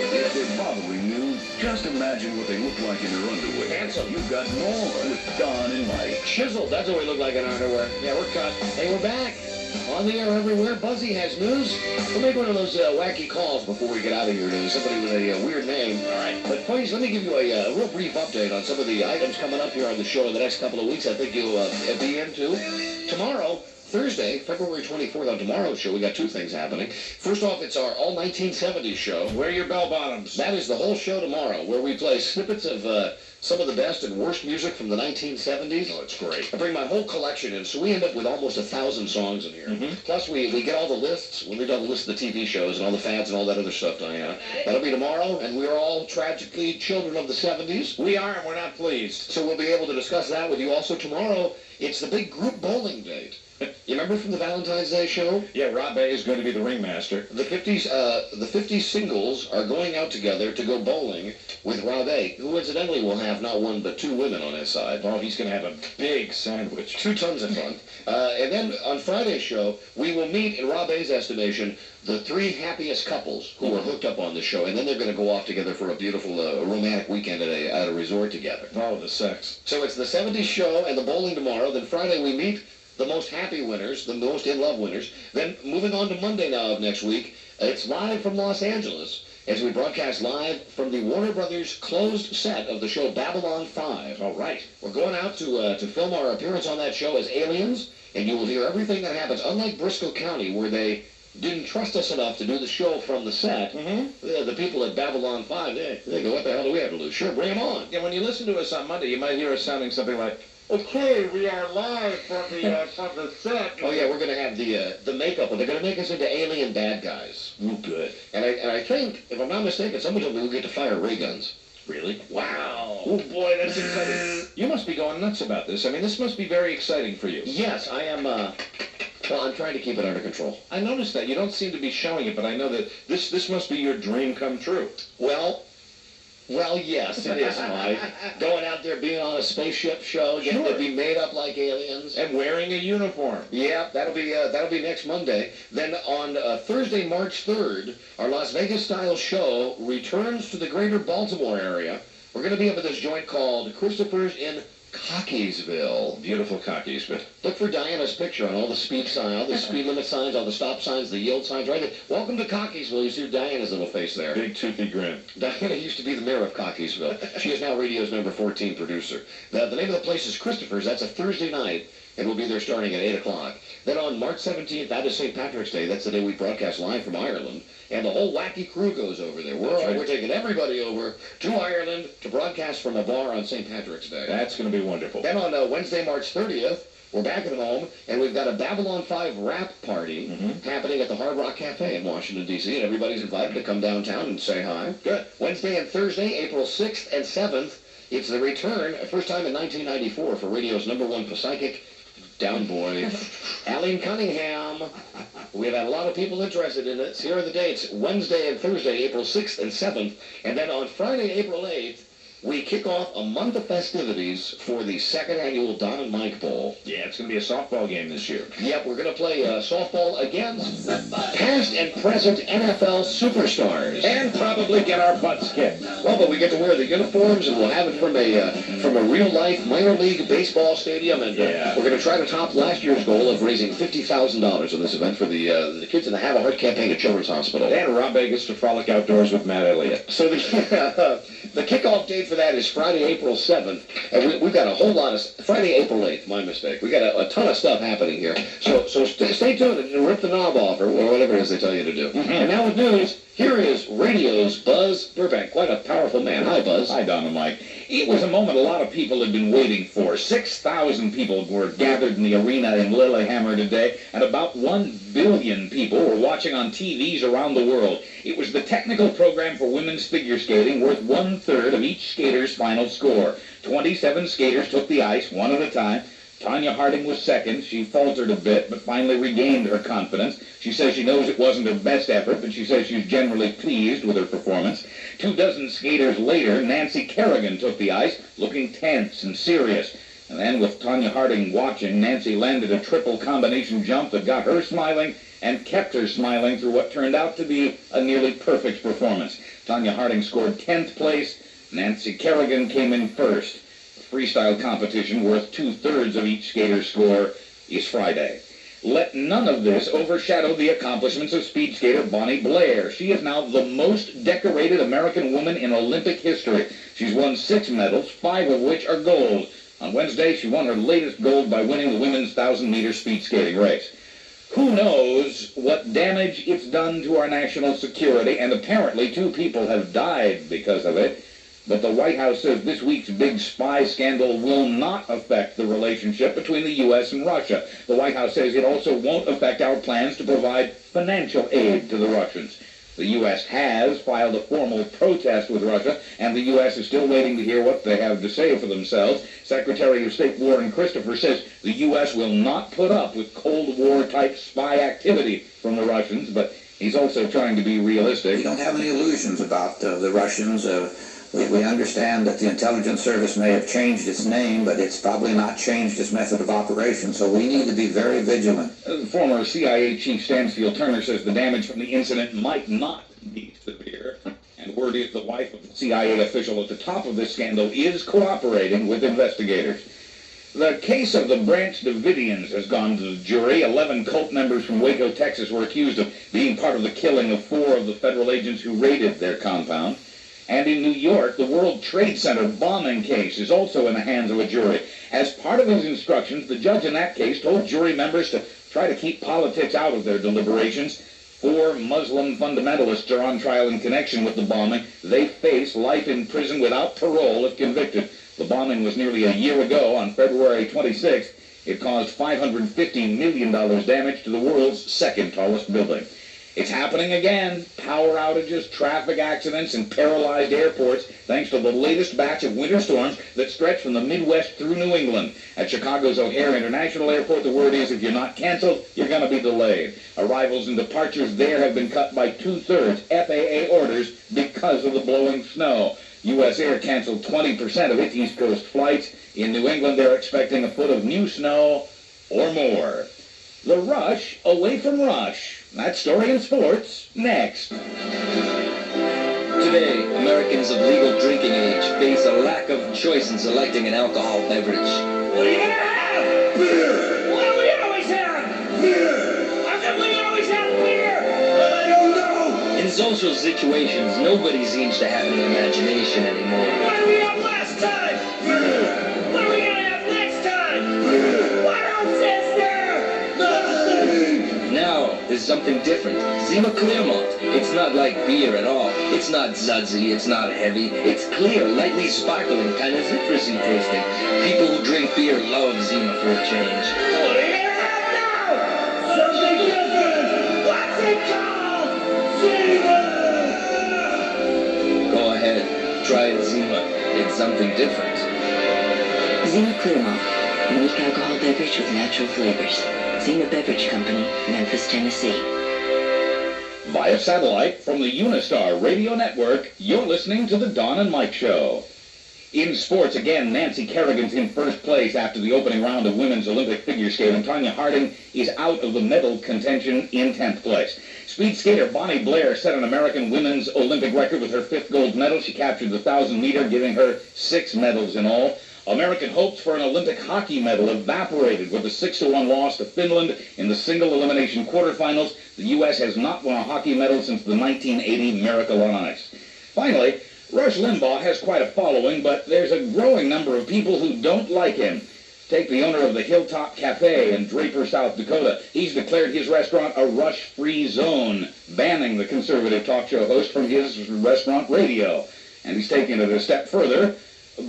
If they're bothering you, just imagine what they look like in their underwear. Handsome. You've got more with Don and Mike. Chiseled. That's what we look like in underwear. Yeah, we're cut. Hey, we're back. On the air everywhere. Buzzy has news. We'll make one of those wacky calls before we get out of here to somebody with a weird name. All right. But please, let me give you a real brief update on some of the items coming up here on the show in the next couple of weeks. I think you'll be into. Tomorrow, Thursday, February 24th, on tomorrow's show, we got two things happening. First off, it's our all 1970s show. Wear your bell bottoms. That is the whole show tomorrow, where we play snippets of some of the best and worst music from the 1970s. Oh, it's great. I bring my whole collection in, so we end up with almost 1,000 songs in here. Mm-hmm. Plus, we get all the lists. We read all the lists of the TV shows and all the fads and all that other stuff, Diana. That'll be tomorrow, and we're all tragically children of the 70s. We are, and we're not pleased. So we'll be able to discuss that with you. Also, tomorrow, it's the big group bowling date. You remember from the Valentine's Day show? Yeah, Rob A is going to be the ringmaster. The 50 singles are going out together to go bowling with Rob A, who incidentally will have not one but two women on his side. Oh, he's going to have a big sandwich. 2 tons of fun. And then on Friday's show, we will meet, in Rob A's estimation, the 3 happiest couples who were hooked up on the show, and then they're going to go off together for a beautiful romantic weekend at a resort together. Oh, the sex. So it's the 70s show and the bowling tomorrow. Then Friday we meet the most happy winners, the most in-love winners. Then moving on to Monday now of next week, it's live from Los Angeles as we broadcast live from the Warner Brothers closed set of the show Babylon 5. All right. We're going out to film our appearance on that show as aliens, and you will hear everything that happens. Unlike Briscoe County, where they didn't trust us enough to do the show from the set, the people at Babylon 5, they go, what the hell do we have to lose? Sure, bring them on. Yeah, when you listen to us on Monday, you might hear us sounding something like, okay, we are live from the set. Oh yeah, we're going to have the makeup, and they're going to make us into alien bad guys. ooh, good. And I think, if I'm not mistaken, someone told me we'll get to fire ray guns. Really? Wow. Oh, boy, that's exciting. You must be going nuts about this. I mean, this must be very exciting for you. Yes, I am, well, I'm trying to keep it under control. I noticed that. You don't seem to be showing it, but I know that this must be your dream come true. Well, yes, it is, Mike. Going out there, being on a spaceship show, getting to be made up like aliens. And wearing a uniform. Yeah, that'll be next Monday. Then on Thursday, March 3rd, our Las Vegas-style show returns to the greater Baltimore area. We're going to be up at this joint called Christopher's in Cockeysville. Beautiful Cockeysville. Look for Diana's picture on all the speed signs, all the speed limit signs, all the stop signs, the yield signs, right there. Welcome to Cockeysville. You see Diana's little face there. Big toothy grin. Diana used to be the mayor of Cockeysville. She is now radio's number 14 producer. The name of the place is Christopher's. That's a Thursday night, and we'll be there starting at 8 o'clock. Then on March 17th, that is St. Patrick's Day. That's the day we broadcast live from Ireland. And the whole wacky crew goes over there. We're taking everybody over to Ireland to broadcast from a bar on St. Patrick's Day. That's going to be wonderful. Then on Wednesday, March 30th, we're back at home, and we've got a Babylon 5 rap party happening at the Hard Rock Cafe in Washington, D.C., and everybody's invited to come downtown and say hi. Good. Wednesday and Thursday, April 6th and 7th, it's the return, first time in 1994, for radio's number 1 psychic, down boy, Aline Cunningham. We've had a lot of people interested in it. Here are the dates, Wednesday and Thursday, April 6th and 7th. And then on Friday, April 8th, we kick off a month of festivities for the 2nd annual Don and Mike Bowl. Yeah, it's going to be a softball game this year. Yep, we're going to play softball against past and present NFL superstars. And probably get our butts kicked. Well, but we get to wear the uniforms, and we'll have it from a real-life minor league baseball stadium, and we're going to try to top last year's goal of raising $50,000 in this event for the kids in the Have a Heart campaign at Children's Hospital. And Rob A gets to frolic outdoors with Matt Elliott. So the kickoff date for that is Friday, April 7th, and we've got a whole lot of... Friday, April 8th, my mistake. We got a ton of stuff happening here, so stay tuned and rip the knob off, or whatever it is they tell you to do. And now with news, here is radio's Buzz Burbank. Quite a powerful man. Hi, Buzz. Hi, Don and Mike. It was a moment a lot of people had been waiting for. 6,000 people were gathered in the arena in Lillehammer today, and about 1 billion people were watching on TVs around the world. It was the technical program for women's figure skating, worth 1/3 of each skater's final score. 27 skaters took the ice, one at a time. Tanya Harding was second. She faltered a bit, but finally regained her confidence. She says she knows it wasn't her best effort, but she says she's generally pleased with her performance. 24 skaters later, Nancy Kerrigan took the ice, looking tense and serious. And then with Tanya Harding watching, Nancy landed a triple combination jump that got her smiling and kept her smiling through what turned out to be a nearly perfect performance. Tanya Harding scored 10th place. Nancy Kerrigan came in first. The freestyle competition, worth 2/3 of each skater's score, is Friday. Let none of this overshadow the accomplishments of speed skater Bonnie Blair. She is now the most decorated American woman in Olympic history. She's won 6 medals, 5 of which are gold. On Wednesday, she won her latest gold by winning the women's 1,000-meter speed skating race. Who knows what damage it's done to our national security, and apparently 2 people have died because of it. But the White House says this week's big spy scandal will not affect the relationship between the U.S. and Russia. The White House says it also won't affect our plans to provide financial aid to the Russians. The U.S. has filed a formal protest with Russia, and the U.S. is still waiting to hear what they have to say for themselves. Secretary of State Warren Christopher says the U.S. will not put up with Cold War-type spy activity from the Russians, but he's also trying to be realistic. We don't have any illusions about the Russians. We understand that the intelligence service may have changed its name, but it's probably not changed its method of operation, so we need to be very vigilant. Former CIA Chief Stansfield Turner says the damage from the incident might not be severe, and word is the wife of the CIA official at the top of this scandal is cooperating with investigators. The case of the Branch Davidians has gone to the jury. 11 cult members from Waco, Texas were accused of being part of the killing of 4 of the federal agents who raided their compound. And in New York, the World Trade Center bombing case is also in the hands of a jury. As part of his instructions, the judge in that case told jury members to try to keep politics out of their deliberations. 4 Muslim fundamentalists are on trial in connection with the bombing. They face life in prison without parole if convicted. The bombing was nearly a year ago on February 26th. It caused $550 million damage to the world's second tallest building. It's happening again. Power outages, traffic accidents, and paralyzed airports thanks to the latest batch of winter storms that stretch from the Midwest through New England. At Chicago's O'Hare International Airport, the word is if you're not canceled, you're going to be delayed. Arrivals and departures there have been cut by 2/3 FAA orders because of the blowing snow. U.S. Air canceled 20% of its East Coast flights. In New England, they're expecting a foot of new snow or more. The rush away from Rush. That story in sports, next. Today, Americans of legal drinking age face a lack of choice in selecting an alcohol beverage. What are you gonna have? Beer! What do we always have? Beer! How come we always have beer? I don't know! In social situations, nobody seems to have any imagination anymore. What did we have last time? Beer! What are we gonna have next time? Beer! What else is there? Nothing! Now, there's something different. Zima Clearmont. It's not like beer at all. It's not zudzy, it's not heavy. It's clear, lightly sparkling, kind of citrusy tasting. People who drink beer love Zima for a change. What are you gonna have now? Something different! What's it called? Zima! Go ahead, try Zima. It's something different. Zima Clearmont, unique alcohol beverage with natural flavors. Zima Beverage Company, Memphis, Tennessee. Via satellite from the Unistar Radio Network, you're listening to the Don and Mike Show. In sports, again, Nancy Kerrigan's in first place after the opening round of women's Olympic figure skating. Tanya Harding is out of the medal contention in 10th place. Speed skater Bonnie Blair set an American women's Olympic record with her 5th gold medal. She captured the 1,000-meter, giving her 6 medals in all. American hopes for an Olympic hockey medal evaporated with a 6-1 loss to Finland in the single elimination quarterfinals. The U.S. has not won a hockey medal since the 1980 Miracle on Ice. Finally, Rush Limbaugh has quite a following, but there's a growing number of people who don't like him. Take the owner of the Hilltop Cafe in Draper, South Dakota. He's declared his restaurant a rush-free zone, banning the conservative talk show host from his restaurant radio. And he's taken it a step further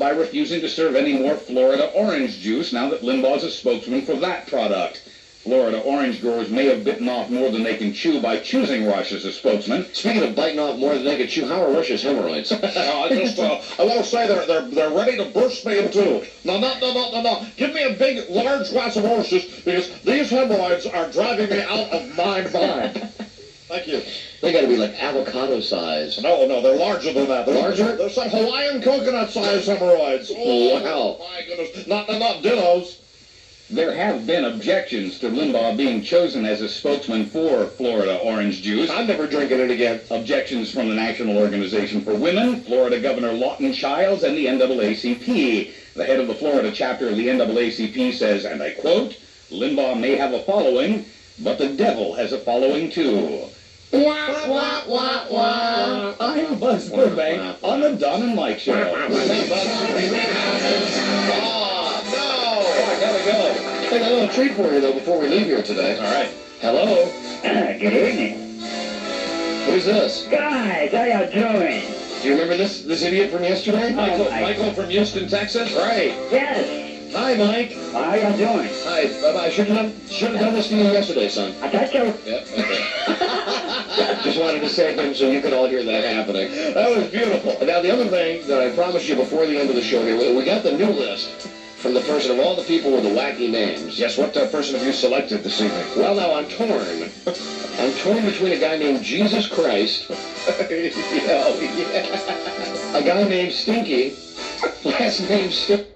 by refusing to serve any more Florida orange juice now that Limbaugh's a spokesman for that product. Florida orange growers may have bitten off more than they can chew by choosing Rush as a spokesman. Speaking of biting off more than they can chew, how are Rush's hemorrhoids? I want to say they're ready to burst me in two. No. Give me a big, large glass of oranges because these hemorrhoids are driving me out of my mind. Thank you. They got to be like avocado size. No, they're larger than that. They're Larger? There's some Hawaiian coconut size hemorrhoids. Oh, wow. My goodness. Not dittos. There have been objections to Limbaugh being chosen as a spokesman for Florida orange juice. I'm never drinking it again. Objections from the National Organization for Women, Florida Governor Lawton Childs, and the NAACP. The head of the Florida chapter of the NAACP says, and I quote, "Limbaugh may have a following, but the devil has a following too." Wah, wah, wah, wah. I'm Buzz Burbank on the Don and Mike Show. Oh, no. I gotta go. Hey, got a little treat for you, though, before we leave here today. All right. Hello? Good evening. Who's this? Guys, how y'all doing? Do you remember this idiot from yesterday? Michael from Houston, Texas? Right. Yes. Hi, Mike. How y'all doing? Hi. I should have done this to you yesterday, son. I thought you. Yep. Okay. Just wanted to say him so you could all hear that happening. That was beautiful. Now, the other thing that I promised you before the end of the show here, we got the new list from the person of all the people with the wacky names. Yes, what person have you selected this evening? Well, now, I'm torn. I'm torn between a guy named Jesus Christ, a guy named Stinky, last name Stinky,